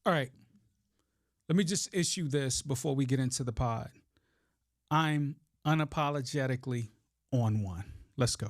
All right. Let me just issue this before we get into the pod. I'm unapologetically on one. Let's go.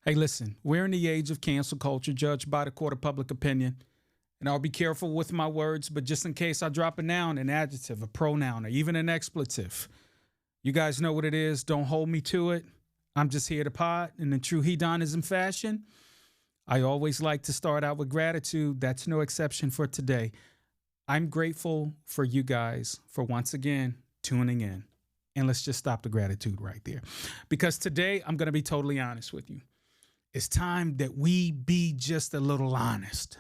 Hey, listen, we're in the age of cancel culture, judged by the court of public opinion. And I'll be careful with my words, but just in case I drop a noun, an adjective, a pronoun, or even an expletive, you guys know what it is. Don't hold me to it. I'm just here to pod in the true heDONizm fashion. I always like to start out with gratitude. That's no exception for today. I'm grateful for you guys for once again tuning in. And let's just stop the gratitude right there. Because today I'm going to be totally honest with you. It's time that we be just a little honest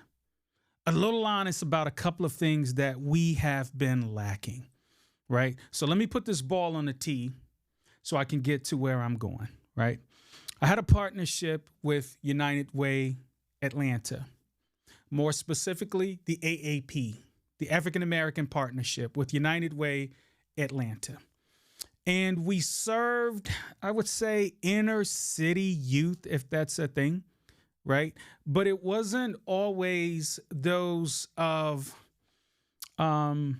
about a couple of things that we have been lacking, right? So let me put this ball on the tee so I can get to where I'm going, right? I had a partnership with United Way Atlanta, more specifically the AAP, the African American Partnership with United Way Atlanta. And we served, I would say, inner city youth, if that's a thing, right? But it wasn't always those of, I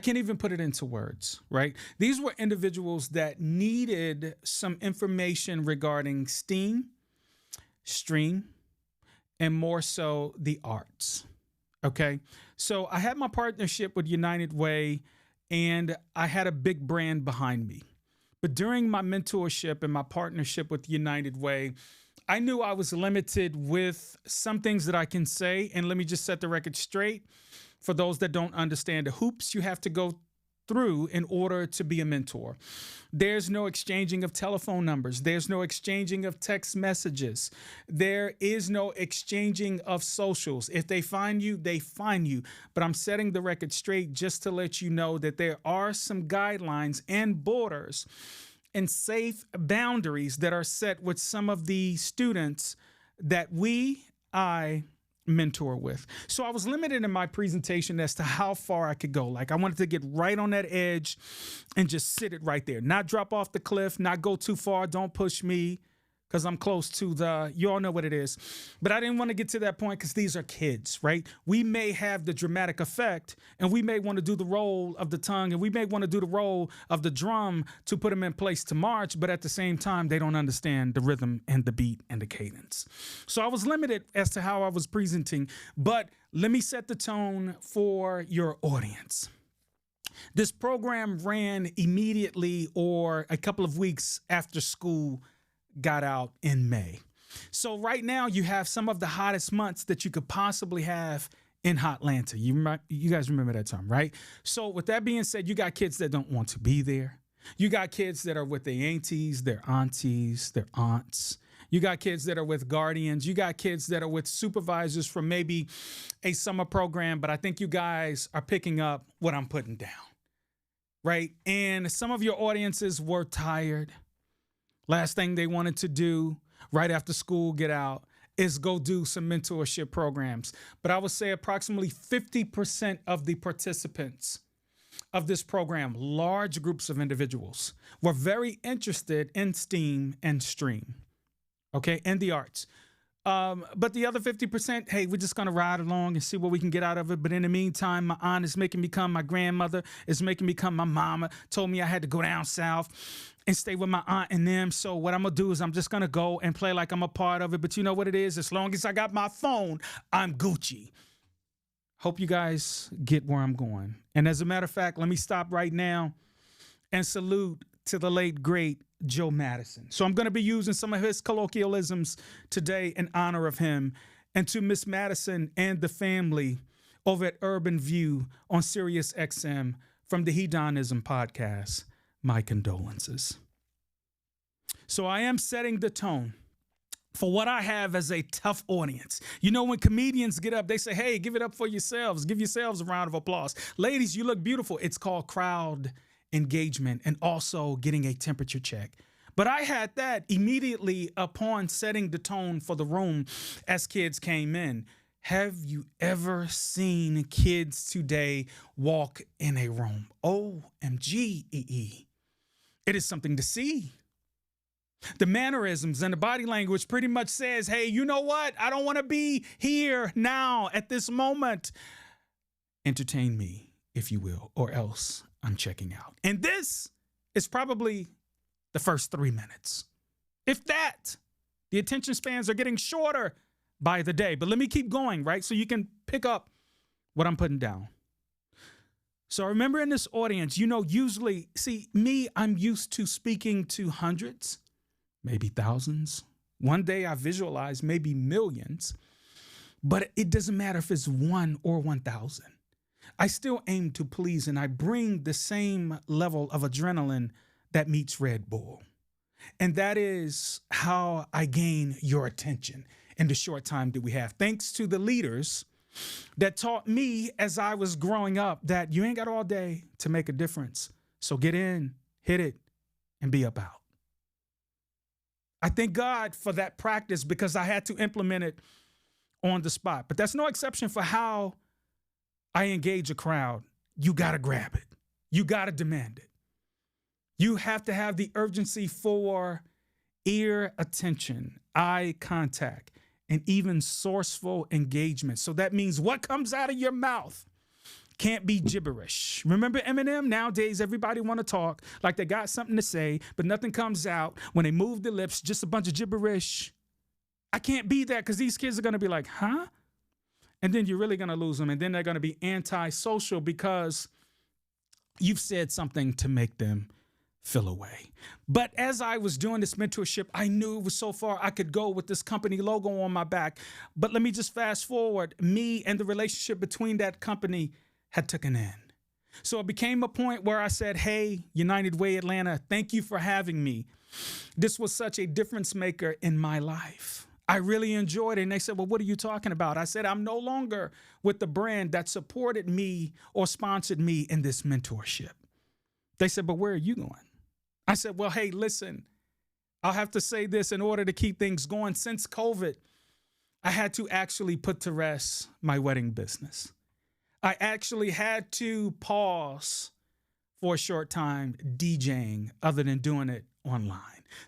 can't even put it into words, right? These were individuals that needed some information regarding STEAM, STREAM, and more so the arts, okay? So I had my partnership with United Way, and I had a big brand behind me. But during my mentorship and my partnership with United Way, I knew I was limited with some things that I can say. And let me just set the record straight. For those that don't understand the hoops you have to go through in order to be a mentor. There's no exchanging of telephone numbers. There's no exchanging of text messages. There is no exchanging of socials. If they find you, they find you. But I'm setting the record straight just to let you know that there are some guidelines and borders and safe boundaries that are set with some of the students that I mentor with. So I was limited in my presentation as to how far I could go. Like I wanted to get right on that edge and just sit it right there, not drop off the cliff, not go too far. Don't push me because I'm close to you all know what it is. But I didn't want to get to that point because these are kids, right? We may have the dramatic effect and we may want to do the roll of the tongue and we may want to do the roll of the drum to put them in place to march. But at the same time, they don't understand the rhythm and the beat and the cadence. So I was limited as to how I was presenting, but let me set the tone for your audience. This program ran immediately or a couple of weeks after school got out in May. So right now you have some of the hottest months that you could possibly have in Hotlanta. You guys remember that time, right? So with that being said, you got kids that don't want to be there. You got kids that are with their aunties, their aunties, their aunts. You got kids that are with guardians. You got kids that are with supervisors from maybe a summer program. But I think you guys are picking up what I'm putting down, right? And some of your audiences were tired. Last thing they wanted to do right after school, get out, is go do some mentorship programs. But I would say approximately 50% of the participants of this program, large groups of individuals, were very interested in STEAM and STREAM, okay, and the arts. But the other 50%, hey, we're just going to ride along and see what we can get out of it. But in the meantime, my aunt is making me come, my grandmother is making me come, my mama told me I had to go down south and stay with my aunt and them. So what I'm going to do is I'm just going to go and play like I'm a part of it. But you know what it is? As long as I got my phone, I'm Gucci. Hope you guys get where I'm going. And as a matter of fact, let me stop right now and salute to the late, great Joe Madison. So I'm going to be using some of his colloquialisms today in honor of him. And to Miss Madison and the family over at Urban View on Sirius XM from the heDONizm podcast, my condolences. So I am setting the tone for what I have as a tough audience. You know, when comedians get up, they say, hey, give it up for yourselves. Give yourselves a round of applause. Ladies, you look beautiful. It's called crowd engagement and also getting a temperature check. But I had that immediately upon setting the tone for the room as kids came in. Have you ever seen kids today walk in a room? OMG, it is something to see. The mannerisms and the body language pretty much says, hey, you know what? I don't want to be here now at this moment. Entertain me, if you will, or else I'm checking out. And this is probably the first 3 minutes. If that, the attention spans are getting shorter by the day. But let me keep going, right? So you can pick up what I'm putting down. So remember in this audience, you know, usually, see, me, I'm used to speaking to hundreds, maybe thousands. One day I visualize maybe millions, but it doesn't matter if it's 1 or 1,000. I still aim to please, and I bring the same level of adrenaline that meets Red Bull. And that is how I gain your attention in the short time that we have. Thanks to the leaders that taught me as I was growing up that you ain't got all day to make a difference. So get in, hit it, and be about. I thank God for that practice because I had to implement it on the spot. But that's no exception for how I engage a crowd. You got to grab it. You got to demand it. You have to have the urgency for ear attention, eye contact, and even sourceful engagement. So that means what comes out of your mouth can't be gibberish. Remember Eminem? Nowadays, everybody want to talk like they got something to say, but nothing comes out. When they move their lips, just a bunch of gibberish. I can't be that because these kids are going to be like, huh? And then you're really going to lose them. And then they're going to be antisocial because you've said something to make them feel away. But as I was doing this mentorship, I knew it was so far I could go with this company logo on my back. But let me just fast forward. Me and the relationship between that company had taken an end. So it became a point where I said, hey, United Way Atlanta, thank you for having me. This was such a difference maker in my life. I really enjoyed it. And they said, well, what are you talking about? I said, I'm no longer with the brand that supported me or sponsored me in this mentorship. They said, but where are you going? I said, well, hey, listen, I'll have to say this in order to keep things going. Since COVID, I had to actually put to rest my wedding business. I actually had to pause for a short time DJing other than doing it online.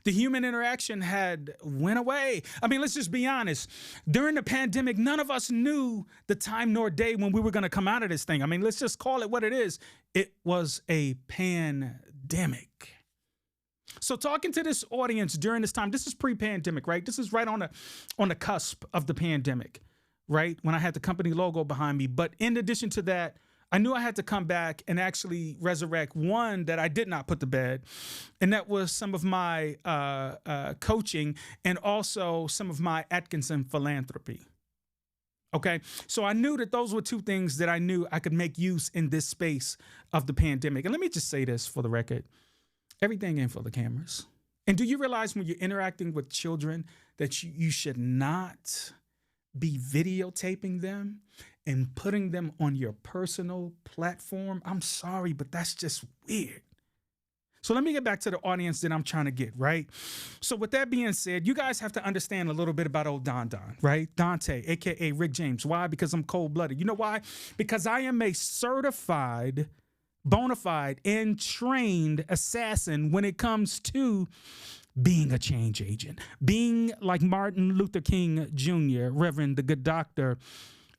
The human interaction had went away. I mean, let's just be honest. During the pandemic, none of us knew the time nor day when we were going to come out of this thing. I mean, let's just call it what it is. It was a pandemic. So talking to this audience during this time, this is pre-pandemic, right? This is right on the cusp of the pandemic, right? When I had the company logo behind me. But in addition to that, I knew I had to come back and actually resurrect one that I did not put to bed. And that was some of my coaching and also some of my Atkinson philanthropy. Okay, so I knew that those were two things that I knew I could make use in this space of the pandemic. And let me just say this for the record. Everything ain't for the cameras. And do you realize when you're interacting with children that you should not be videotaping them and putting them on your personal platform? I'm sorry, but that's just weird. So let me get back to the audience that I'm trying to get, right? So with that being said, you guys have to understand a little bit about old Don, right? Dante, AKA Rick James. Why? Because I'm cold-blooded. You know why? Because I am a certified, bona fide, and trained assassin when it comes to being a change agent, being like Martin Luther King Jr., Reverend the Good Doctor,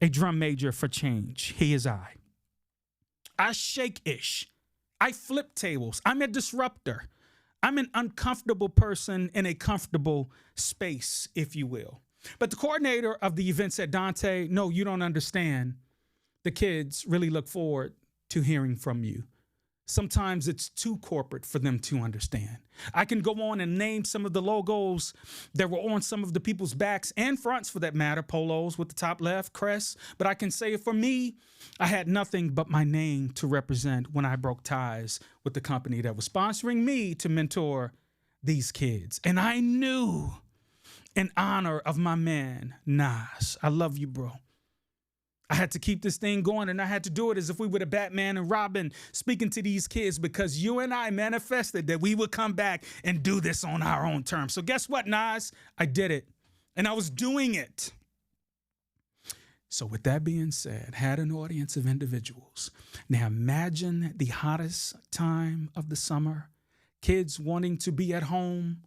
a drum major for change. He is I. I shake ish. I flip tables. I'm a disruptor. I'm an uncomfortable person in a comfortable space, if you will. But the coordinator of the event said, Dante, no, you don't understand. the kids really look forward to hearing from you. Sometimes it's too corporate for them to understand. I can go on and name some of the logos that were on some of the people's backs and fronts, for that matter, polos with the top left, crest. But I can say for me, I had nothing but my name to represent when I broke ties with the company that was sponsoring me to mentor these kids. And I knew, in honor of my man, Nas, I love you, bro, I had to keep this thing going, and I had to do it as if we were the Batman and Robin speaking to these kids, because you and I manifested that we would come back and do this on our own terms. So guess what, Nas? I did it, and I was doing it. So with that being said, had an audience of individuals. Now imagine the hottest time of the summer, kids wanting to be at home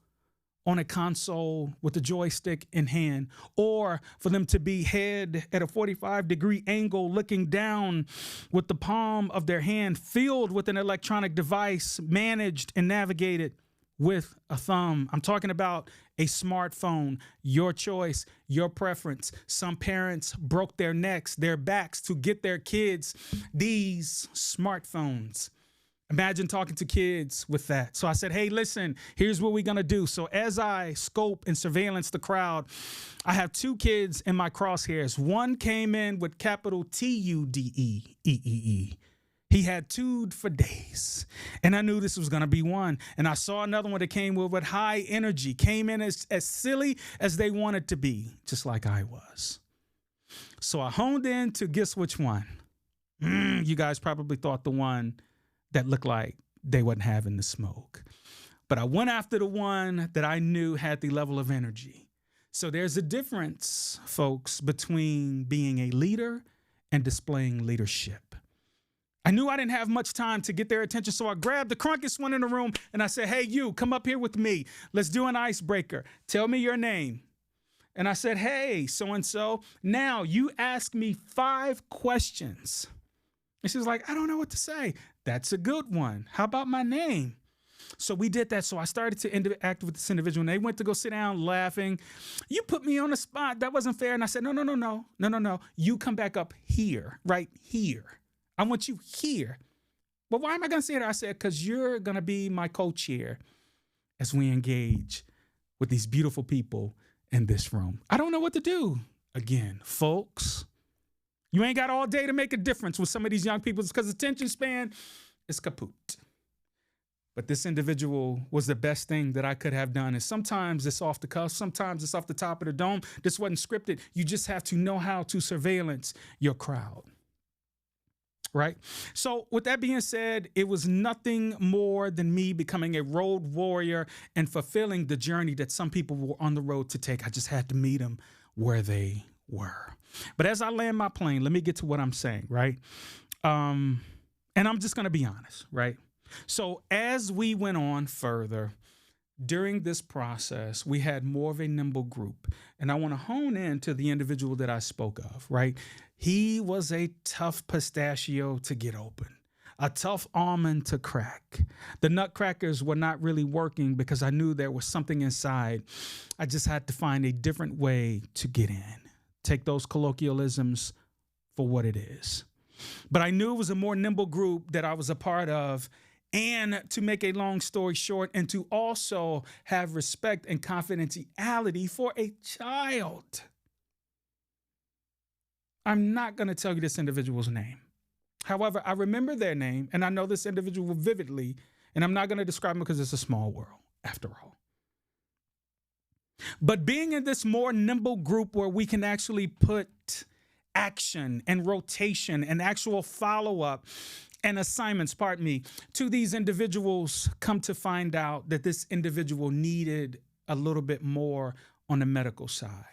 on a console with a joystick in hand, or for them to be head at a 45-degree angle looking down with the palm of their hand filled with an electronic device managed and navigated with a thumb. I'm talking about a smartphone, your choice, your preference. Some parents broke their necks, their backs to get their kids these smartphones. Imagine talking to kids with that. So I said, hey, listen, here's what we're going to do. So as I scope and surveillance the crowd, I have two kids in my crosshairs. One came in with capital TUDEEEE. He had tude for days. And I knew this was going to be one. And I saw another one that came with high energy, came in as silly as they wanted to be, just like I was. So I honed in to guess which one. You guys probably thought the one that looked like they wasn't having the smoke. But I went after the one that I knew had the level of energy. So there's a difference, folks, between being a leader and displaying leadership. I knew I didn't have much time to get their attention, so I grabbed the crunkest one in the room and I said, hey, you, come up here with me. Let's do an icebreaker. Tell me your name. And I said, hey, so-and-so, now you ask me 5 questions. And she was like, I don't know what to say. That's a good one. How about my name? So we did that. So I started to interact with this individual, and they went to go sit down laughing. You put me on the spot. That wasn't fair. And I said, no. You come back up here, right here. I want you here. Well, why am I going to say that? I said, because you're going to be my co-chair as we engage with these beautiful people in this room. I don't know what to do. Again, folks, you ain't got all day to make a difference with some of these young people because attention span is kaput. But this individual was the best thing that I could have done. And sometimes it's off the cuff. Sometimes it's off the top of the dome. This wasn't scripted. You just have to know how to surveillance your crowd. Right? So with that being said, it was nothing more than me becoming a road warrior and fulfilling the journey that some people were on the road to take. I just had to meet them where they were. But as I land my plane, let me get to what I'm saying, right? And I'm just going to be honest, right? So as we went on further, during this process, we had more of a nimble group. And I want to hone in to the individual that I spoke of, right? He was a tough pistachio to get open, a tough almond to crack. The nutcrackers were not really working because I knew there was something inside. I just had to find a different way to get in. Take those colloquialisms for what it is. But I knew it was a more nimble group that I was a part of. And to make a long story short, and to also have respect and confidentiality for a child. I'm not going to tell you this individual's name. However, I remember their name, and I know this individual vividly, and I'm not going to describe them because it's a small world, after all. But being in this more nimble group where we can actually put action and rotation and actual follow-up and assignments, to these individuals, come to find out that this individual needed a little bit more on the medical side.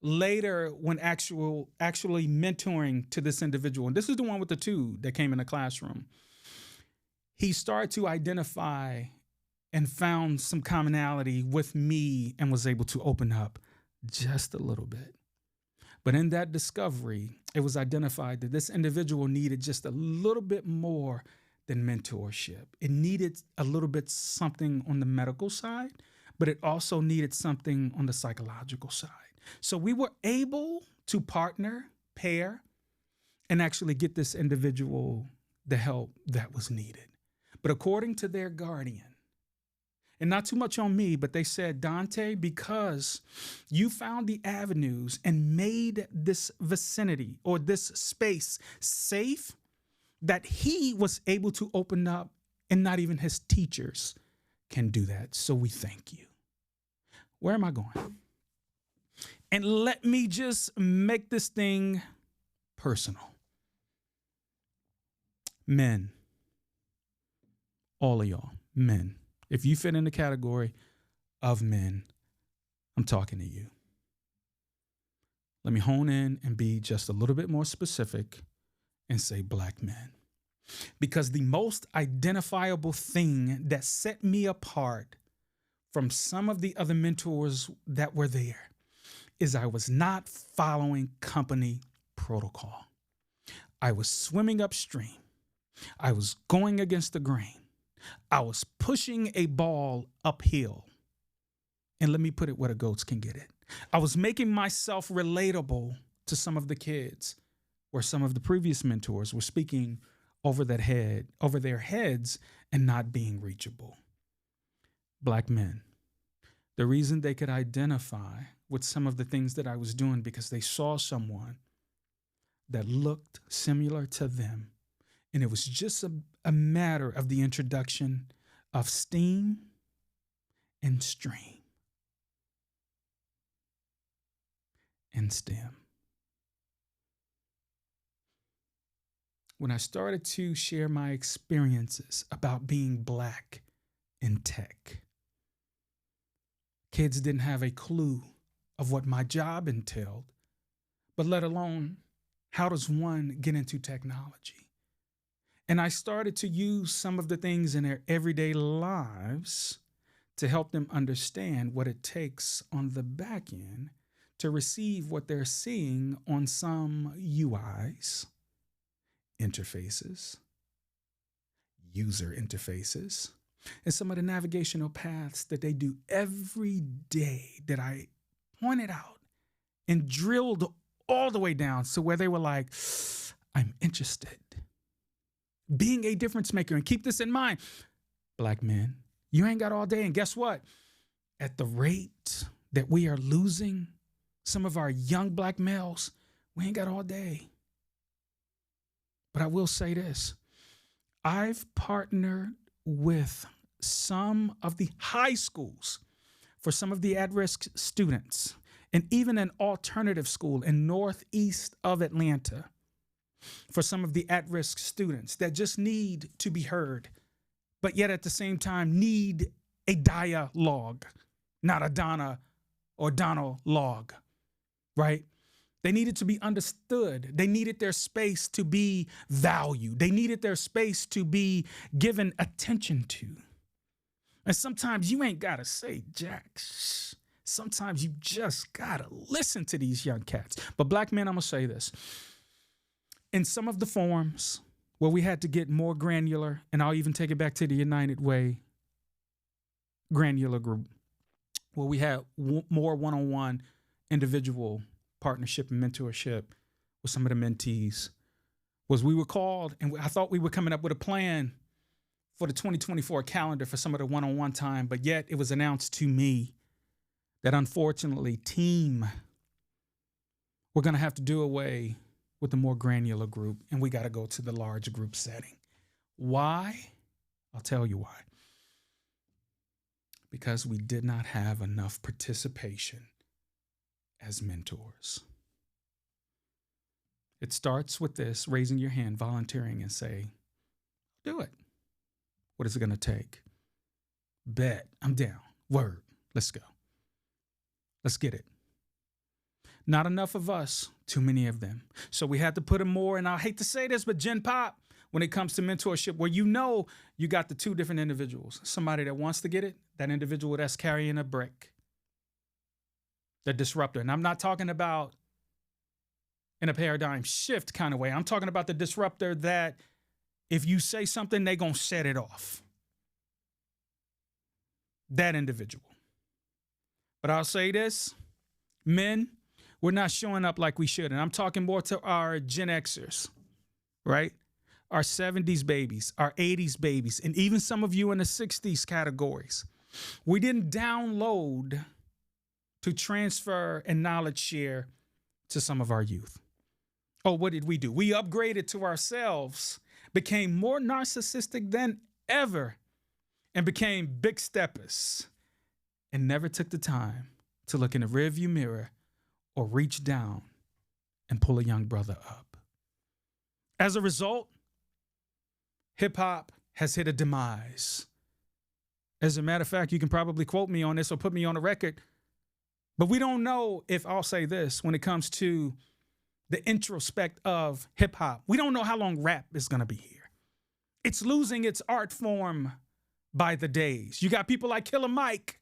Later, when actually mentoring to this individual, and this is the one with the two that came in the classroom, he started to identify and found some commonality with me and was able to open up just a little bit. But in that discovery, it was identified that this individual needed just a little bit more than mentorship. It needed a little bit something on the medical side, but it also needed something on the psychological side. So we were able to partner, pair, and actually get this individual the help that was needed. But according to their guardian, and not too much on me, but they said, Dante, because you found the avenues and made this vicinity or this space safe, that he was able to open up, and not even his teachers can do that. So we thank you. Where am I going? And let me just make this thing personal. Men, all of y'all, men, if you fit in the category of men, I'm talking to you. Let me hone in and be just a little bit more specific and say black men. Because the most identifiable thing that set me apart from some of the other mentors that were there is I was not following company protocol. I was swimming upstream. I was going against the grain. I was pushing a ball uphill. And let me put it where the goats can get it. I was making myself relatable to some of the kids, where some of the previous mentors were speaking over their heads and not being reachable. Black men. The reason they could identify with some of the things that I was doing, because they saw someone that looked similar to them. And it was just a matter of the introduction of steam and stream and STEM. When I started to share my experiences about being black in tech, kids didn't have a clue of what my job entailed, but let alone how does one get into technology. And I started to use some of the things in their everyday lives to help them understand what it takes on the back end to receive what they're seeing on some UIs, interfaces, user interfaces, and some of the navigational paths that they do every day that I pointed out and drilled all the way down to where they were like, I'm interested. Being a difference maker. And keep this in mind, black men, you ain't got all day. And guess what? At the rate that we are losing some of our young black males, we ain't got all day. But I will say this. I've partnered with some of the high schools for some of the at-risk students, and even an alternative school in northeast of Atlanta for some of the at-risk students that just need to be heard, but yet at the same time need a dialogue, not a Donna or Donald log, right? They needed to be understood. They needed their space to be valued. They needed their space to be given attention to. And sometimes you ain't got to say jack. Sometimes you just got to listen to these young cats. But black men, I'm going to say this. In some of the forums where we had to get more granular, and I'll even take it back to the United Way granular group, where we had more one-on-one individual partnership and mentorship with some of the mentees, was we were called, and I thought we were coming up with a plan for the 2024 calendar for some of the one-on-one time, but yet it was announced to me that unfortunately, team, we're going to have to do away with the more granular group, and we got to go to the large group setting. Why? I'll tell you why. Because we did not have enough participation as mentors. It starts with this, raising your hand, volunteering, and say, do it. What is it going to take? Bet. I'm down. Word. Let's go. Let's get it. Not enough of us, too many of them. So we had to put in more, and I hate to say this, but Gen Pop, when it comes to mentorship, where you know you got the two different individuals. Somebody that wants to get it, that individual that's carrying a brick. The disruptor. And I'm not talking about in a paradigm shift kind of way. I'm talking about the disruptor that if you say something, they gonna set it off. That individual. But I'll say this, men, we're not showing up like we should. And I'm talking more to our Gen Xers, right? Our 70s babies, our 80s babies, and even some of you in the 60s categories. We didn't download to transfer and knowledge share to some of our youth. Oh, what did we do? We upgraded to ourselves, became more narcissistic than ever, and became big steppers, and never took the time to look in the rearview mirror or reach down and pull a young brother up. As a result, hip hop has hit a demise. As a matter of fact, you can probably quote me on this or put me on the record, but we don't know if I'll say this when it comes to the introspect of hip hop. We don't know how long rap is going to be here. It's losing its art form by the days. You got people like Killer Mike,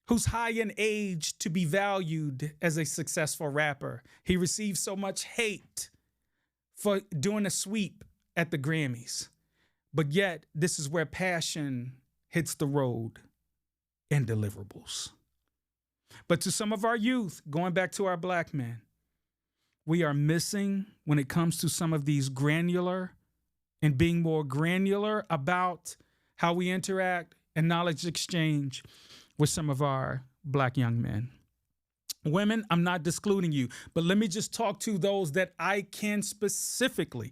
who's high in age to be valued as a successful rapper. He received so much hate for doing a sweep at the Grammys. But yet, this is where passion hits the road and deliverables. But to some of our youth, going back to our black men, we are missing when it comes to some of these granular and being more granular about how we interact and knowledge exchange with some of our black young men. Women, I'm not excluding you, but let me just talk to those that I can specifically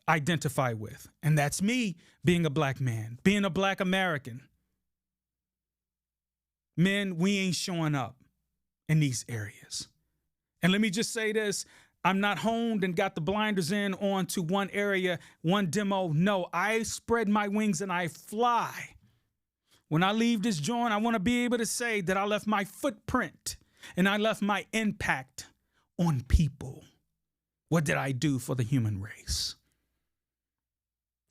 identify with. And that's me being a black man, being a black American. Men, we ain't showing up in these areas. And let me just say this. I'm not honed and got the blinders in onto one area, one demo. No, I spread my wings and I fly. When I leave this joint, I want to be able to say that I left my footprint and I left my impact on people. What did I do for the human race?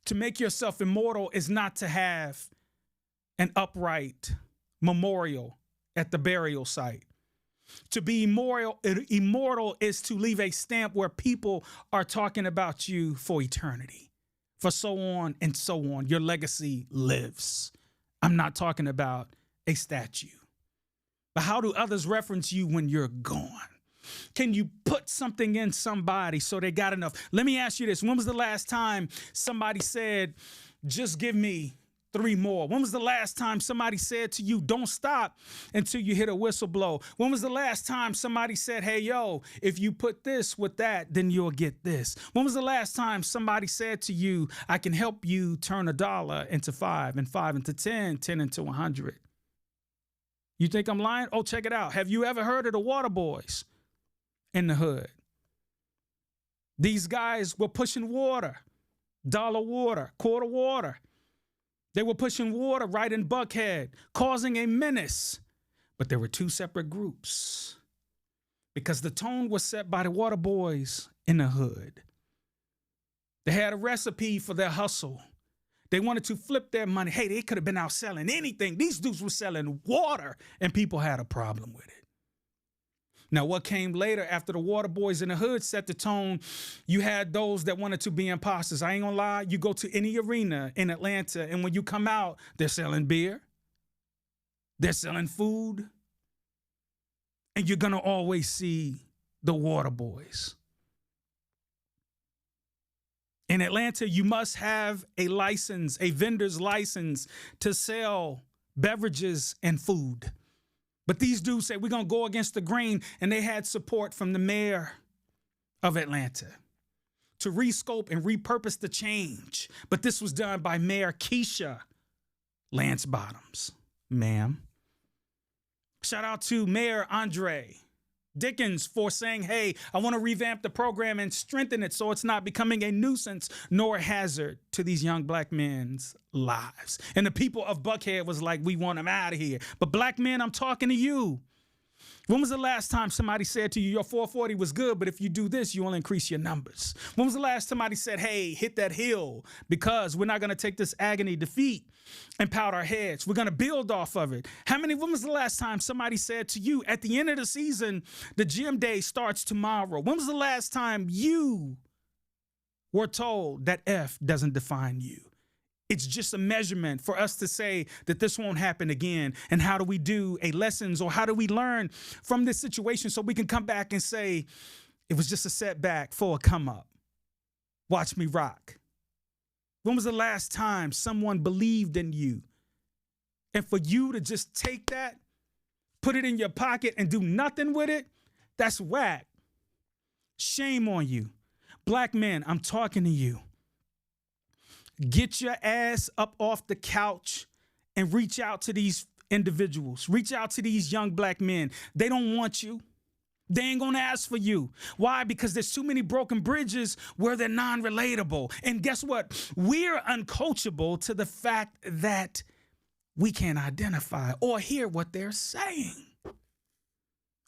To make yourself immortal is not to have an upright memorial at the burial site. To be immortal is to leave a stamp where people are talking about you for eternity, for so on and so on. Your legacy lives. I'm not talking about a statue. But how do others reference you when you're gone? Can you put something in somebody so they got enough? Let me ask you this. When was the last time somebody said, just give me 3 more? When was the last time somebody said to you, don't stop until you hit a whistle blow? When was the last time somebody said, hey, yo, if you put this with that, then you'll get this? When was the last time somebody said to you, I can help you turn $1 into 5 and 5 into 10, 10 into 100? You think I'm lying? Oh, check it out. Have you ever heard of the Water Boys in the hood? These guys were pushing water, dollar water, quarter water. They were pushing water right in Buckhead, causing a menace. But there were 2 separate groups because the tone was set by the Water Boys in the hood. They had a recipe for their hustle. They wanted to flip their money. Hey, they could have been out selling anything. These dudes were selling water, and people had a problem with it. Now, what came later after the Water Boys in the hood set the tone, you had those that wanted to be imposters. I ain't gonna lie, you go to any arena in Atlanta, and when you come out, they're selling beer, they're selling food, and you're gonna always see the Water Boys. In Atlanta, you must have a license, a vendor's license to sell beverages and food. But these dudes said, we're going to go against the grain, and they had support from the mayor of Atlanta to rescope and repurpose the change. But this was done by Mayor Keisha Lance Bottoms, ma'am. Shout out to Mayor Andre Dickens for saying, hey, I want to revamp the program and strengthen it so it's not becoming a nuisance nor a hazard to these young black men's lives. And the people of Buckhead was like, we want them out of here. But black men, I'm talking to you. When was the last time somebody said to you, your 440 was good, but if you do this, you will increase your numbers? When was the last time somebody said, hey, hit that hill because we're not going to take this agony defeat and pout our heads. We're going to build off of it. When was the last time somebody said to you, at the end of the season, the gym day starts tomorrow? When was the last time you were told that F doesn't define you? It's just a measurement for us to say that this won't happen again. And how do we do a lessons, or how do we learn from this situation so we can come back and say, it was just a setback for a come up. Watch me rock. When was the last time someone believed in you? And for you to just take that, put it in your pocket and do nothing with it, that's whack. Shame on you. Black men, I'm talking to you. Get your ass up off the couch and reach out to these individuals. Reach out to these young black men. They don't want you. They ain't gonna ask for you. Why? Because there's too many broken bridges where they're non-relatable. And guess what? We're uncoachable to the fact that we can't identify or hear what they're saying.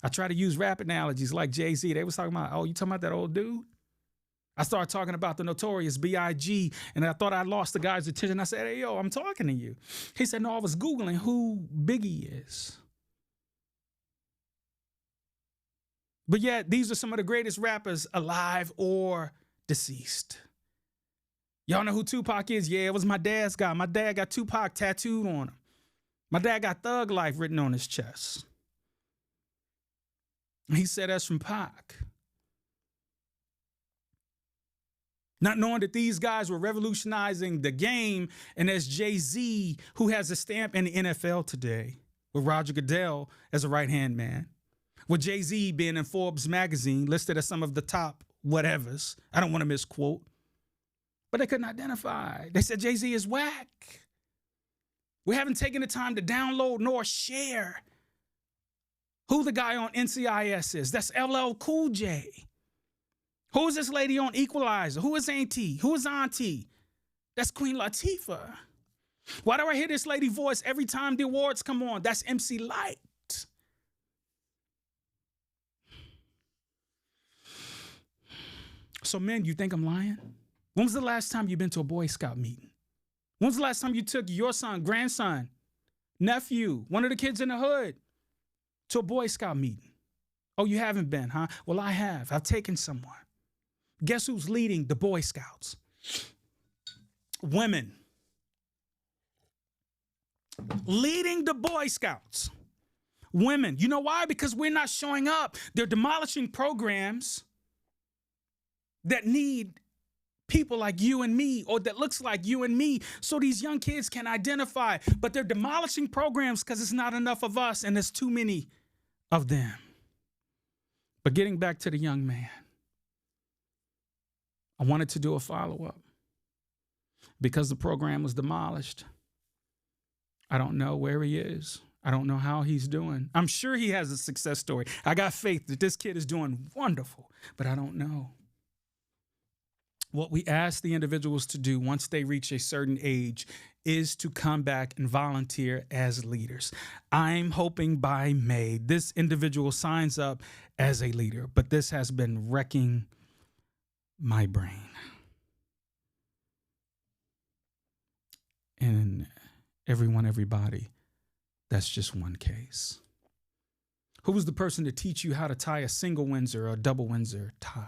I try to use rap analogies like Jay-Z. They was talking about, oh, you talking about that old dude? I started talking about the notorious B.I.G. and I thought I lost the guy's attention. I said, hey, yo, I'm talking to you. He said, no, I was Googling who Biggie is. But yet, these are some of the greatest rappers alive or deceased. Y'all know who Tupac is? Yeah, it was my dad's guy. My dad got Tupac tattooed on him. My dad got Thug Life written on his chest. He said that's from Pac. Not knowing that these guys were revolutionizing the game, and there's Jay-Z, who has a stamp in the NFL today, with Roger Goodell as a right-hand man, with Jay-Z being in Forbes magazine, listed as some of the top whatevers. I don't want to misquote. But they couldn't identify. They said Jay-Z is whack. We haven't taken the time to download nor share who the guy on NCIS is. That's LL Cool J. Who is this lady on Equalizer? Who is Auntie? Who is Auntie? That's Queen Latifah. Why do I hear this lady voice every time the awards come on? That's MC Lyte. So men, you think I'm lying? When was the last time you've been to a Boy Scout meeting? When was the last time you took your son, grandson, nephew, one of the kids in the hood to a Boy Scout meeting? Oh, you haven't been, huh? Well, I have. I've taken someone. Guess who's leading the Boy Scouts? Women. Leading the Boy Scouts. Women. You know why? Because we're not showing up. They're demolishing programs that need people like you and me, or that looks like you and me, so these young kids can identify. But they're demolishing programs because it's not enough of us and there's too many of them. But getting back to the young man, I wanted to do a follow-up because the program was demolished. I don't know where he is. I don't know how he's doing. I'm sure he has a success story. I got faith that this kid is doing wonderful, but I don't know. What we ask the individuals to do once they reach a certain age is to come back and volunteer as leaders. I'm hoping by May, this individual signs up as a leader, but this has been wrecking my brain. And everybody, that's just one case. Who was the person to teach you how to tie a single Windsor or a double Windsor tie?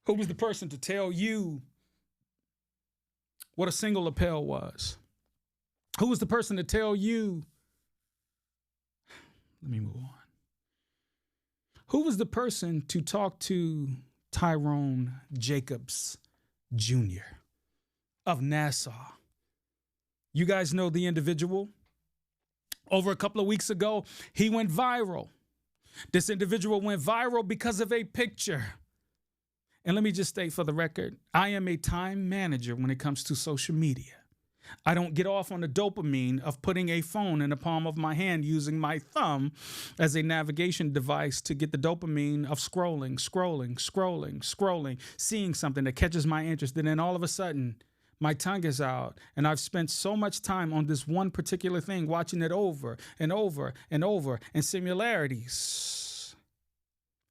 Who was the person to tell you what a single lapel was? Who was the person to tell you? Let me move on. Who was the person to talk to Tyrone Jacobs Jr. of Nassau? You guys know the individual. Over a couple of weeks ago, he went viral. This individual went viral because of a picture. And let me just state for the record, I am a time manager when it comes to social media. I don't get off on the dopamine of putting a phone in the palm of my hand using my thumb as a navigation device to get the dopamine of scrolling, seeing something that catches my interest. And then all of a sudden, my tongue is out, and I've spent so much time on this one particular thing, watching it over and over and over, and similarities.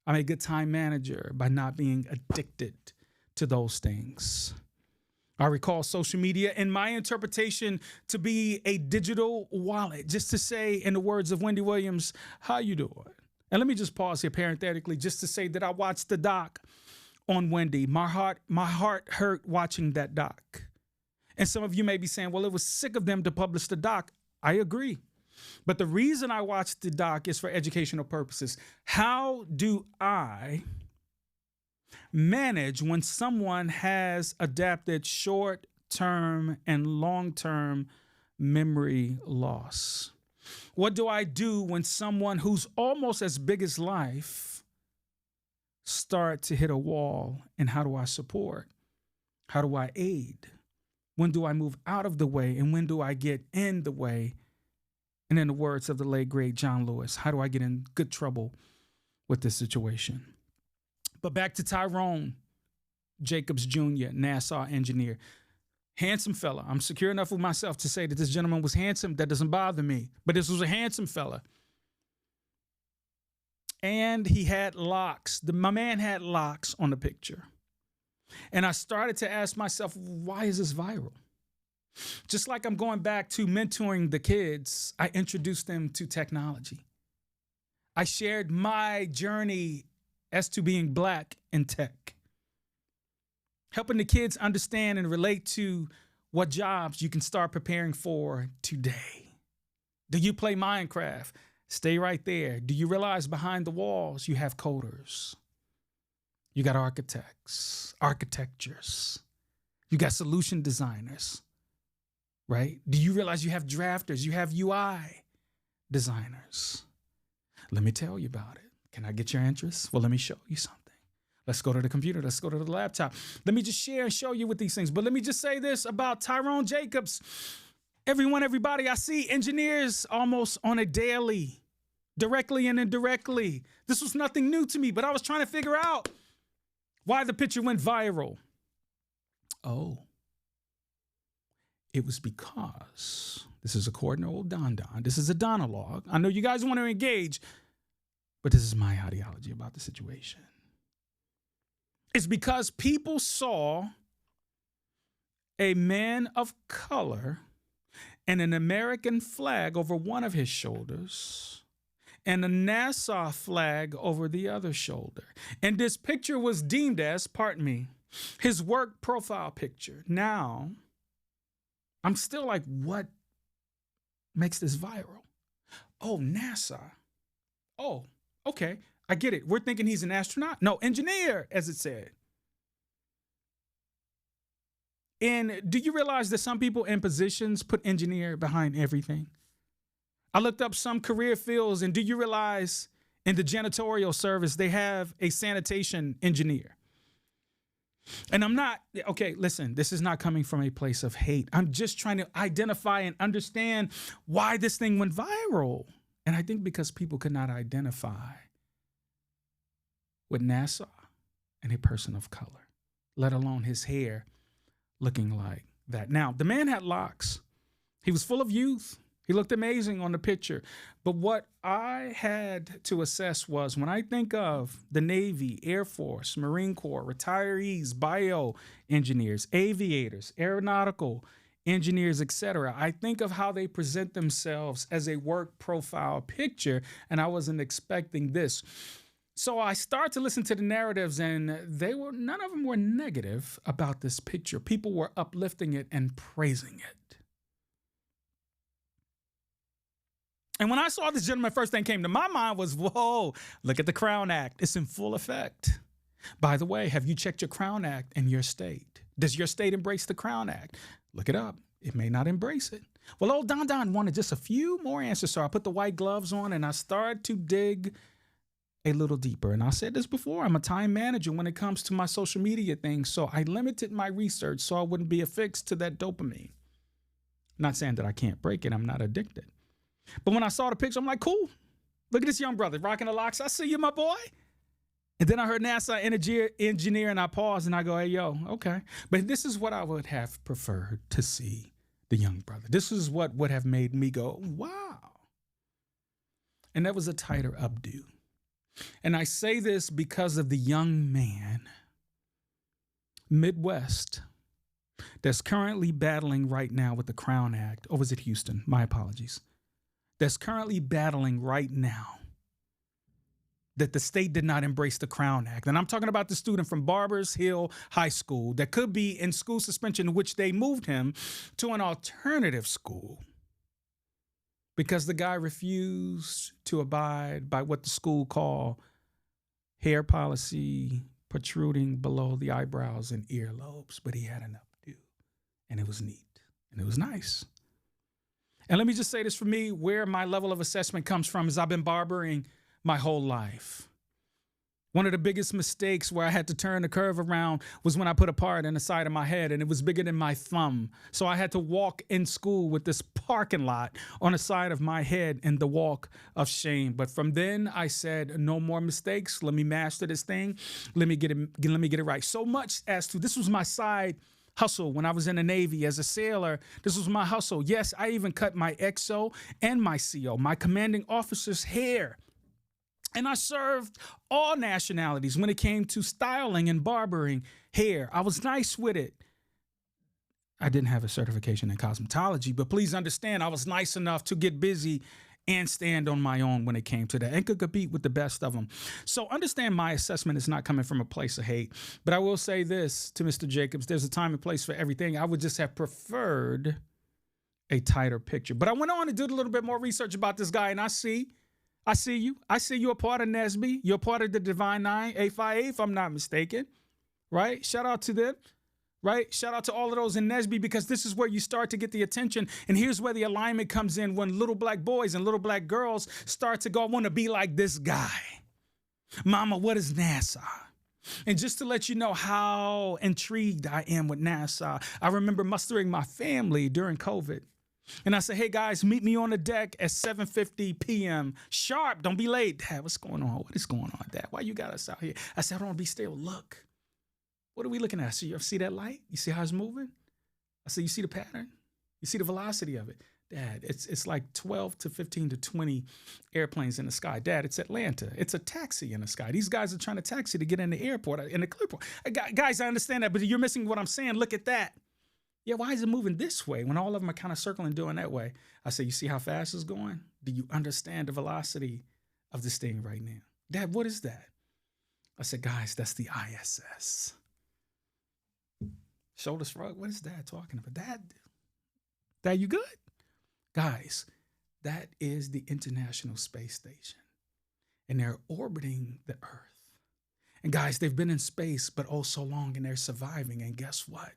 I'm a good time manager by not being addicted to those things. I recall social media in my interpretation to be a digital wallet, just to say, in the words of Wendy Williams, how you doing? And let me just pause here parenthetically just to say that I watched the doc on Wendy. My heart hurt watching that doc. And some of you may be saying, well, it was sick of them to publish the doc. I agree. But the reason I watched the doc is for educational purposes. How do I manage when someone has adapted short-term and long-term memory loss? What do I do when someone who's almost as big as life start to hit a wall? And how do I support? How do I aid? When do I move out of the way? And when do I get in the way? And in the words of the late, great John Lewis, how do I get in good trouble with this situation? But back to Tyrone Jacobs Jr., NASA engineer. Handsome fella. I'm secure enough with myself to say that this gentleman was handsome. That doesn't bother me. But this was a handsome fella. And he had locks. My man had locks on the picture. And I started to ask myself, why is this viral? Just like I'm going back to mentoring the kids, I introduced them to technology. I shared my journey as to being Black in tech, helping the kids understand and relate to what jobs you can start preparing for today. Do you play Minecraft? Stay right there. Do you realize behind the walls you have coders? You got architects, architectures. You got solution designers, right? Do you realize you have drafters? You have UI designers. Let me tell you about it. Can I get your interest? Well, let me show you something. Let's go to the computer. Let's go to the laptop. Let me just share and show you with these things. But let me just say this about Tyrone Jacobs. Everybody, I see engineers almost on a daily, directly and indirectly. This was nothing new to me, but I was trying to figure out why the picture went viral. Oh, it was because, this is according to old Don, this is a Donologue. I know you guys want to engage, but this is my ideology about the situation. It's because people saw a man of color and an American flag over one of his shoulders and a NASA flag over the other shoulder. And this picture was deemed as, pardon me, his work profile picture. Now, I'm still like, what makes this viral? Oh, NASA. Oh, okay. I get it. We're thinking he's an astronaut. No, engineer, as it said. And do you realize that some people in positions put engineer behind everything? I looked up some career fields, and do you realize in the janitorial service, they have a sanitation engineer? And I'm not, okay, listen, this is not coming from a place of hate. I'm just trying to identify and understand why this thing went viral. And I think because people could not identify with NASA and a person of color, let alone his hair looking like that. Now, the man had locks. He was full of youth. He looked amazing on the picture. But what I had to assess was when I think of the Navy, Air Force, Marine Corps, retirees, bio engineers, aviators, aeronautical engineers, etc., I think of how they present themselves as a work profile picture, and I wasn't expecting this. So I start to listen to the narratives, and none of them were negative about this picture. People were uplifting it and praising it. And when I saw this gentleman, first thing came to my mind was, whoa, look at the Crown Act. It's in full effect. By the way, have you checked your Crown Act in your state? Does your state embrace the Crown Act? Look it up. It may not embrace it. Well, old Don wanted just a few more answers, so I put the white gloves on and I started to dig a little deeper. And I said this before, I'm a time manager when it comes to my social media things, so I limited my research so I wouldn't be affixed to that dopamine. Not saying that I can't break it. I'm not addicted. But when I saw the picture, I'm like, cool. Look at this young brother rocking the locks. I see you, my boy. And then I heard NASA engineer, and I paused and I go, hey, yo, okay. But this is what I would have preferred to see the young brother. This is what would have made me go, wow. And that was a tighter updo. And I say this because of the young man, Midwest, that's currently battling right now with the Crown Act. Or was it Houston? My apologies. That's currently battling right now that the state did not embrace the Crown Act. And I'm talking about the student from Barbers Hill High School that could be in school suspension, which they moved him to an alternative school because the guy refused to abide by what the school called hair policy protruding below the eyebrows and earlobes. But he had enough to do, and it was neat, and it was nice. And let me just say this for me, where my level of assessment comes from is I've been barbering my whole life. One of the biggest mistakes where I had to turn the curve around was when I put a part in the side of my head and it was bigger than my thumb. So I had to walk in school with this parking lot on the side of my head in the walk of shame. But from then I said, no more mistakes. Let me master this thing. Let me get it right. So much as to this was my side hustle when I was in the Navy as a sailor. This was my hustle. Yes, I even cut my XO and my CO, my commanding officer's hair. And I served all nationalities when it came to styling and barbering hair. I was nice with it. I didn't have a certification in cosmetology, but please understand, I was nice enough to get busy and stand on my own when it came to that and could compete with the best of them. So understand my assessment is not coming from a place of hate, but I will say this to Mr. Jacobs, there's a time and place for everything. I would just have preferred a tighter picture. But I went on and did a little bit more research about this guy, and I see you. I see you're a part of Nesby. You're a part of the Divine Nine, 858, if I'm not mistaken, right? Shout out to them, right? Shout out to all of those in Nesby, because this is where you start to get the attention. And here's where the alignment comes in when little black boys and little black girls start to go, I want to be like this guy. Mama, what is NASA? And just to let you know how intrigued I am with NASA, I remember mustering my family during COVID. And I said, hey, guys, meet me on the deck at 7:50 p.m. sharp. Don't be late. Dad, what's going on? What is going on, Dad? Why you got us out here? I said, I don't want to be still. Look. What are we looking at? So you see that light? You see how it's moving? I said, you see the pattern? You see the velocity of it? Dad, it's like 12 to 15 to 20 airplanes in the sky. Dad, it's Atlanta. It's a taxi in the sky. These guys are trying to taxi to get in the airport, in the airport. Guys, I understand that, but you're missing what I'm saying. Look at that. Yeah, why is it moving this way when all of them are kind of circling doing that way? I said, you see how fast it's going? Do you understand the velocity of this thing right now? Dad, what is that? I said, guys, that's the ISS. Shoulder shrug. What is Dad talking about? Dad, you good? Guys, that is the International Space Station. And they're orbiting the Earth. And guys, they've been in space, but oh so long, and they're surviving. And guess what?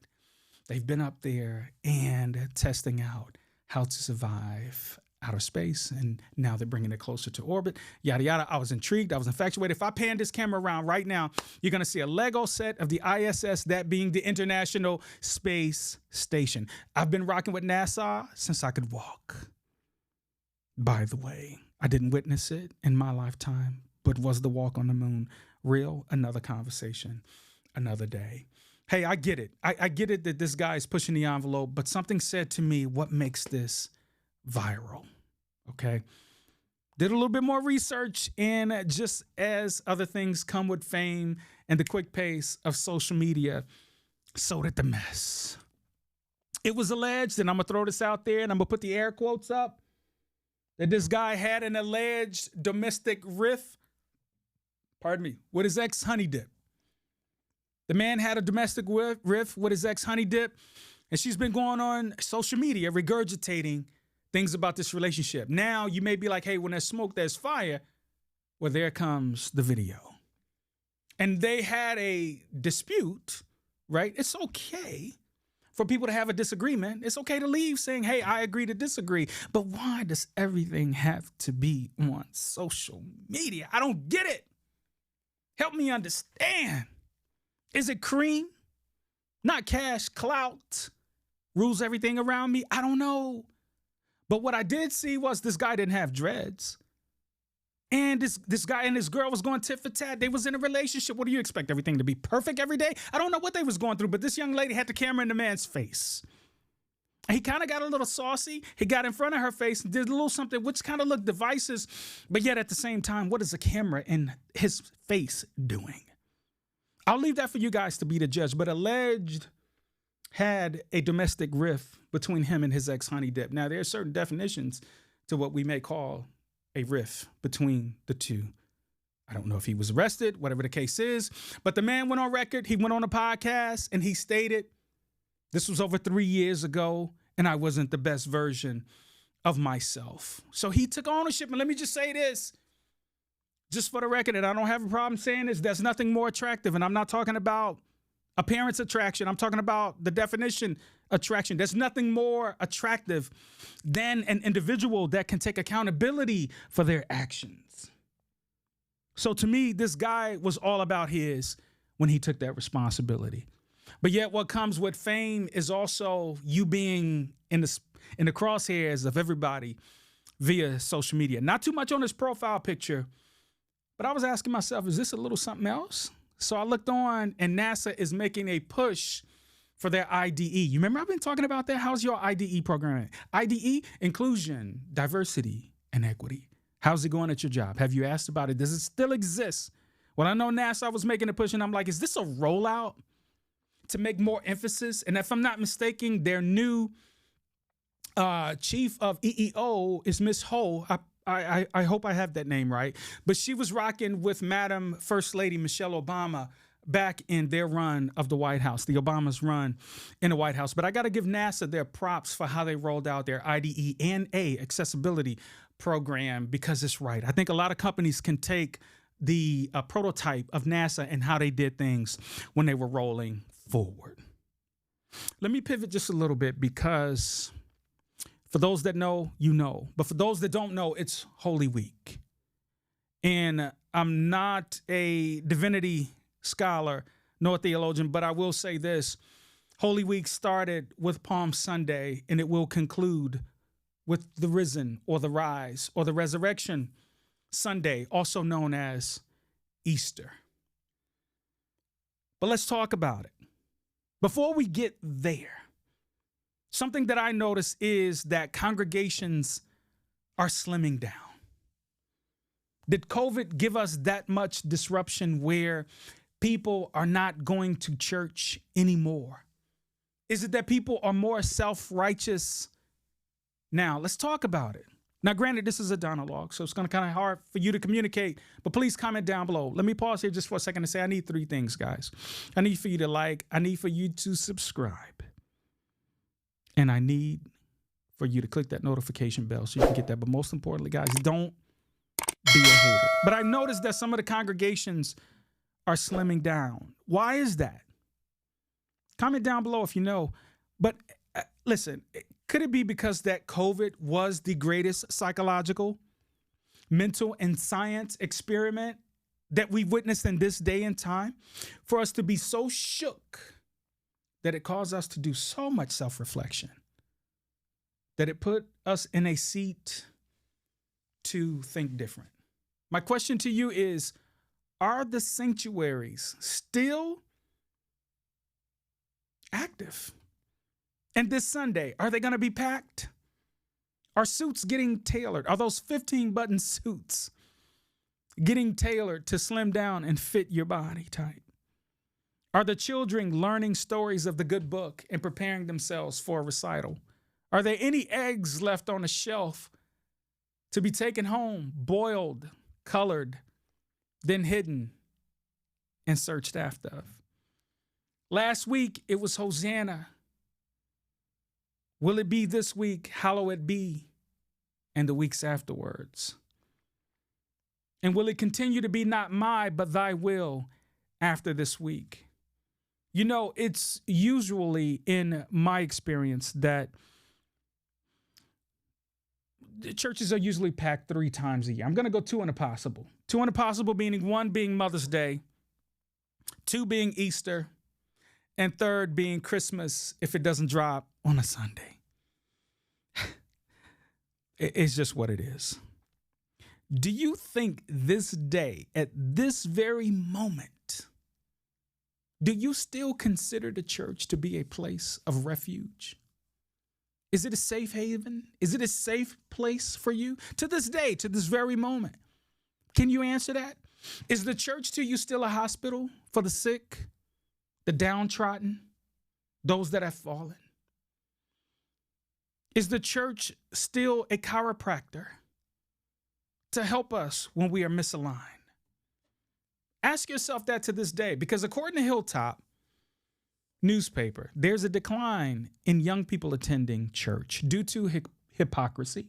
They've been up there and testing out how to survive outer space, and now they're bringing it closer to orbit, yada, yada. I was intrigued. I was infatuated. If I pan this camera around right now, you're going to see a Lego set of the ISS, that being the International Space Station. I've been rocking with NASA since I could walk. By the way, I didn't witness it in my lifetime, but was the walk on the moon real? Another conversation, another day. Hey, I get it. I get it that this guy is pushing the envelope, but something said to me, what makes this viral? Okay. Did a little bit more research, and just as other things come with fame and the quick pace of social media, so did the mess. It was alleged, and I'm going to throw this out there, and I'm going to put the air quotes up, that this guy had an alleged domestic rift, with his ex Honey Dip. The man had a domestic rift with his ex Honey Dip, and she's been going on social media regurgitating things about this relationship. Now, you may be like, hey, when there's smoke, there's fire. Well, there comes the video. And they had a dispute, right? It's okay for people to have a disagreement. It's okay to leave saying, hey, I agree to disagree. But why does everything have to be on social media? I don't get it. Help me understand. Is it cream? Not cash, clout rules everything around me? I don't know. But what I did see was this guy didn't have dreads. And this guy and this girl was going tit for tat. They was in a relationship. What do you expect? Everything to be perfect every day? I don't know what they was going through, but this young lady had the camera in the man's face. He kind of got a little saucy. He got in front of her face and did a little something which kind of looked divisive, but yet at the same time, what is the camera in his face doing? I'll leave that for you guys to be the judge, but alleged had a domestic rift between him and his ex Honey Dip. Now, there are certain definitions to what we may call a rift between the two. I don't know if he was arrested, whatever the case is, but the man went on record. He went on a podcast and he stated, this was over 3 years ago, and I wasn't the best version of myself. So he took ownership. And let me just say this, just for the record, and I don't have a problem saying this, there's nothing more attractive. And I'm not talking about appearance attraction. I'm talking about the definition attraction. There's nothing more attractive than an individual that can take accountability for their actions. So to me, this guy was all about his when he took that responsibility. But yet what comes with fame is also you being in the crosshairs of everybody via social media. Not too much on his profile picture, but I was asking myself, is this a little something else? So I looked on, and NASA is making a push for their IDE. You remember I've been talking about that? How's your IDE program? IDE, inclusion, diversity, and equity. How's it going at your job? Have you asked about it? Does it still exist? Well, I know NASA was making a push, and I'm like, is this a rollout to make more emphasis? And if I'm not mistaken, their new chief of EEO is Miss Ho. I hope I have that name right. But she was rocking with Madam First Lady Michelle Obama back in their run of the White House, the Obama's run in the White House. But I got to give NASA their props for how they rolled out their IDE and accessibility program, because it's right. I think a lot of companies can take the prototype of NASA and how they did things when they were rolling forward. Let me pivot just a little bit, because for those that know, you know. But for those that don't know, it's Holy Week. And I'm not a divinity scholar nor a theologian, but I will say this. Holy Week started with Palm Sunday, and it will conclude with the risen or the rise or the resurrection Sunday, also known as Easter. But let's talk about it. Before we get there, something that I notice is that congregations are slimming down. Did COVID give us that much disruption where people are not going to church anymore? Is it that people are more self-righteous now? Let's talk about it. Now, granted, this is a dialogue, so it's going to kind of hard for you to communicate, but please comment down below. Let me pause here just for a second and say I need 3 things, guys. I need for you to like, I need for you to subscribe, and I need for you to click that notification bell so you can get that. But most importantly, guys, don't be a hater. But I noticed that some of the congregations are slimming down. Why is that? Comment down below if you know. But listen, could it be because that COVID was the greatest psychological, mental, and science experiment that we've witnessed in this day and time, for us to be so shook that it caused us to do so much self-reflection, that it put us in a seat to think different? My question to you is, are the sanctuaries still active? And this Sunday, are they going to be packed? Are suits getting tailored? Are those 15-button suits getting tailored to slim down and fit your body type? Are the children learning stories of the good book and preparing themselves for a recital? Are there any eggs left on the shelf to be taken home, boiled, colored, then hidden and searched after? Last week, it was Hosanna. Will it be this week, hallowed be, and the weeks afterwards? And will it continue to be not my, but thy will after this week? You know, it's usually in my experience that the churches are usually packed 3 times a year. I'm going to go 2 impossible. 2 impossible meaning 1 being Mother's Day, 2 being Easter, and 3rd being Christmas if it doesn't drop on a Sunday. It's just what it is. Do you think this day, at this very moment, do you still consider the church to be a place of refuge? Is it a safe haven? Is it a safe place for you? To this day, to this very moment, can you answer that? Is the church to you still a hospital for the sick, the downtrodden, those that have fallen? Is the church still a chiropractor to help us when we are misaligned? Ask yourself that to this day, because according to Hilltop newspaper, there's a decline in young people attending church due to hypocrisy,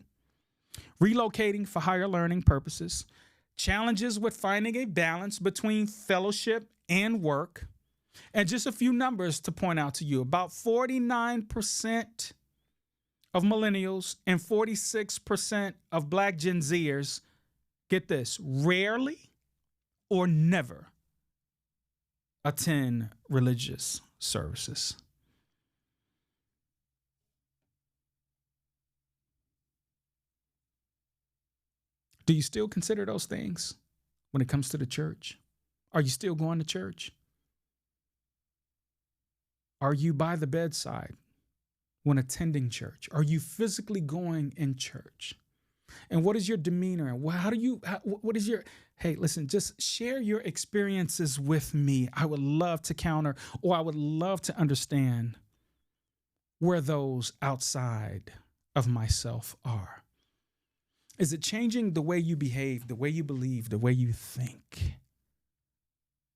relocating for higher learning purposes, challenges with finding a balance between fellowship and work, and just a few numbers to point out to you. About 49% of millennials and 46% of Black Gen Zers, get this, rarely or never attend religious services. Do you still consider those things when it comes to the church? Are you still going to church? Are you by the bedside when attending church? Are you physically going in church? And what is your demeanor? And what is your, hey, listen, just share your experiences with me. I would love to counter, or I would love to understand where those outside of myself are. Is it changing the way you behave, the way you believe, the way you think?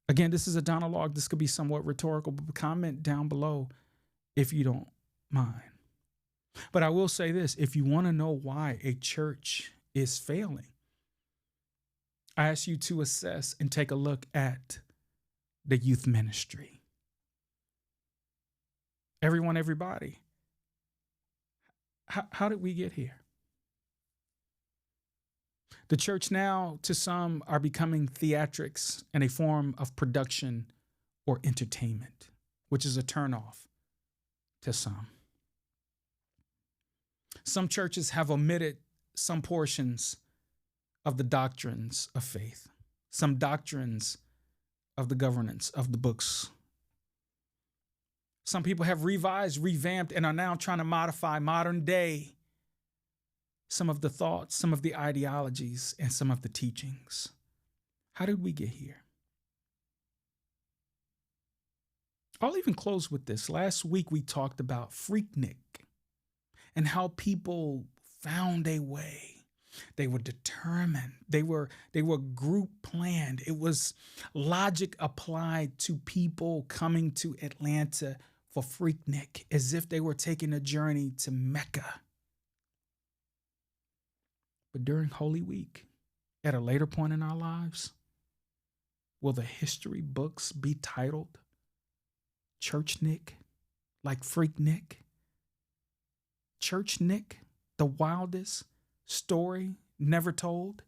Again, this is a monologue. This could be somewhat rhetorical, but comment down below if you don't mind. But I will say this, if you want to know why a church is failing, I ask you to assess and take a look at the youth ministry. Everyone, everybody, how did we get here? The church now, to some, are becoming theatrics and a form of production or entertainment, which is a turnoff to some. Some churches have omitted some portions of the doctrines of faith, some doctrines of the governance of the books. Some people have revised, revamped, and are now trying to modify modern day some of the thoughts, some of the ideologies, and some of the teachings. How did we get here? I'll even close with this. Last week, we talked about Freaknik and how people found a way. They were determined. They were group planned. It was logic applied to people coming to Atlanta for Freaknik, as if they were taking a journey to Mecca. But during Holy Week, at a later point in our lives, will the history books be titled Churchnik, like Freaknik? Churchnik, the wildest story never told?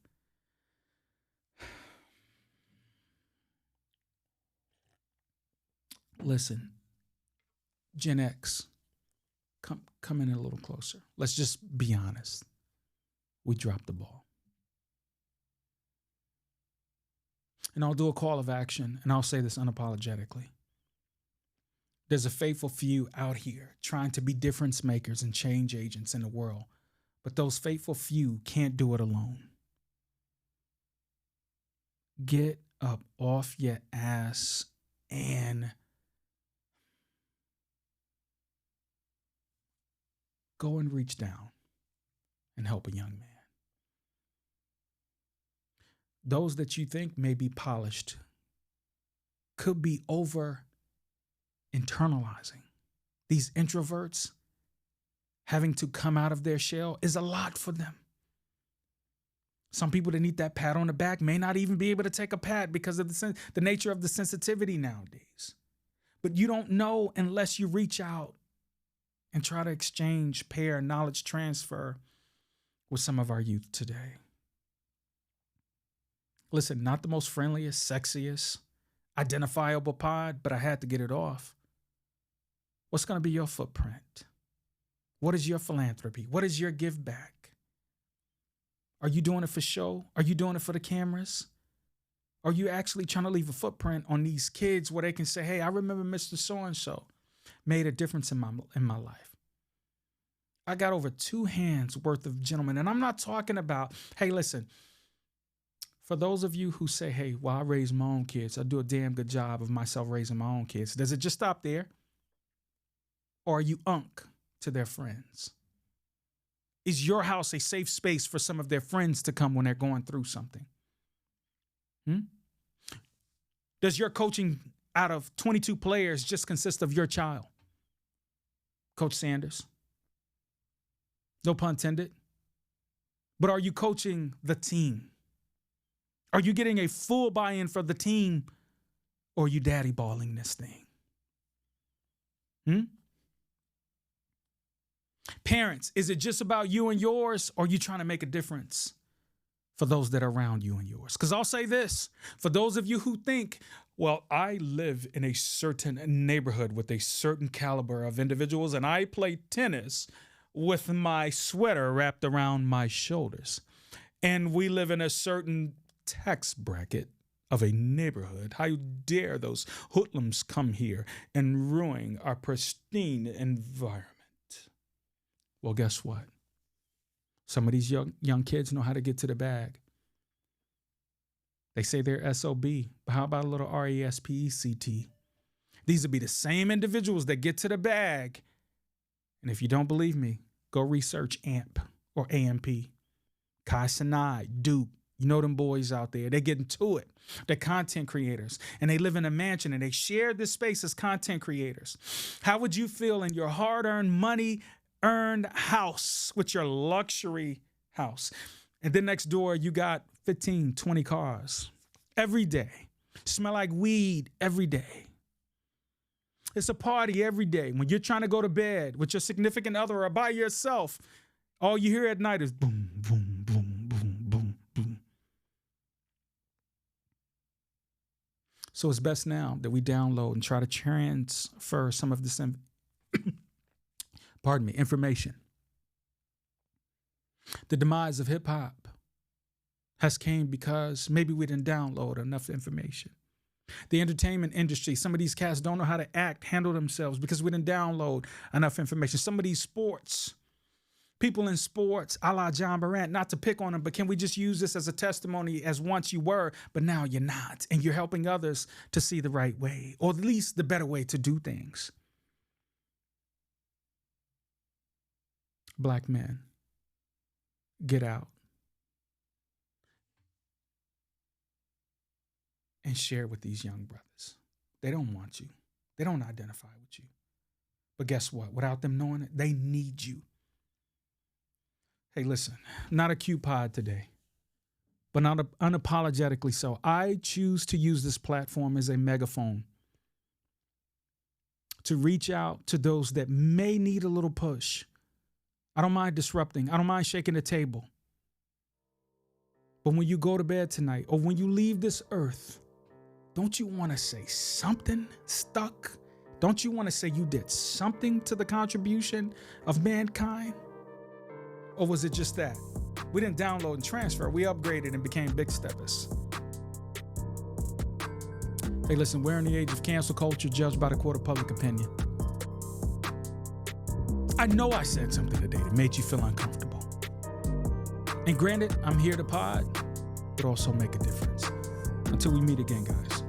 Listen, Gen X, come in a little closer. Let's just be honest. We dropped the ball. And I'll do a call of action, and I'll say this unapologetically. There's a faithful few out here trying to be difference makers and change agents in the world, but those faithful few can't do it alone. Get up off your ass and go and reach down and help a young man. Those that you think may be polished could be over internalizing. These introverts having to come out of their shell is a lot for them. Some people that need that pat on the back may not even be able to take a pat because of the nature of the sensitivity nowadays. But you don't know unless you reach out and try to exchange, pair, knowledge transfer with some of our youth today. Listen, not the most friendliest, sexiest, identifiable pod, but I had to get it off. What's going to be your footprint? What is your philanthropy? What is your give back? Are you doing it for show? Are you doing it for the cameras? Are you actually trying to leave a footprint on these kids where they can say, hey, I remember Mr. So-and-so made a difference in my life. I got over 2 hands worth of gentlemen. And I'm not talking about, hey, listen, for those of you who say, hey, well, I raise my own kids, I do a damn good job of myself raising my own kids. Does it just stop there? Or are you to their friends? Is your house a safe space for some of their friends to come when they're going through something? Does your coaching out of 22 players just consist of your child? Coach Sanders? No pun intended. But are you coaching the team? Are you getting a full buy-in for the team, or are you daddy balling this thing? Parents, is it just about you and yours, or are you trying to make a difference for those that are around you and yours? Because I'll say this, for those of you who think, well, I live in a certain neighborhood with a certain caliber of individuals, and I play tennis with my sweater wrapped around my shoulders, and we live in a certain tax bracket of a neighborhood. How dare those hoodlums come here and ruin our pristine environment? Well, guess what? Some of these young kids know how to get to the bag. They say they're SOB, but how about a little RESPECT? These will be the same individuals that get to the bag. And if you don't believe me, go research AMP or AMP. Kai Sinai, Duke, you know them boys out there. They're getting to it. They're content creators, and they live in a mansion, and they share this space as content creators. How would you feel in your hard-earned money-earned house with your luxury house? And then next door, you got 15, 20 cars every day. Smell like weed every day. It's a party every day. When you're trying to go to bed with your significant other or by yourself, all you hear at night is boom, boom, boom, boom, boom, boom. So it's best now that we download and try to transfer some of this information. The demise of hip hop has came because maybe we didn't download enough information. The entertainment industry, some of these cats don't know how to act, handle themselves because we didn't download enough information. Some of these sports, people in sports, a la John Morant, not to pick on them, but can we just use this as a testimony as once you were, but now you're not, and you're helping others to see the right way, or at least the better way to do things. Black men, get out and share with these young brothers. They don't want you. They don't identify with you. But guess what? Without them knowing it, they need you. Hey, listen, not a cute pod today, but not unapologetically so. I choose to use this platform as a megaphone to reach out to those that may need a little push. I don't mind disrupting. I don't mind shaking the table. But when you go to bed tonight or when you leave this earth, don't you want to say something stuck? Don't you want to say you did something to the contribution of mankind? Or was it just that? We didn't download and transfer. We upgraded and became big steppers. Hey, listen, we're in the age of cancel culture judged by the court of public opinion. I know I said something today that made you feel uncomfortable. And granted, I'm here to pod, but also make a difference. Until we meet again, guys.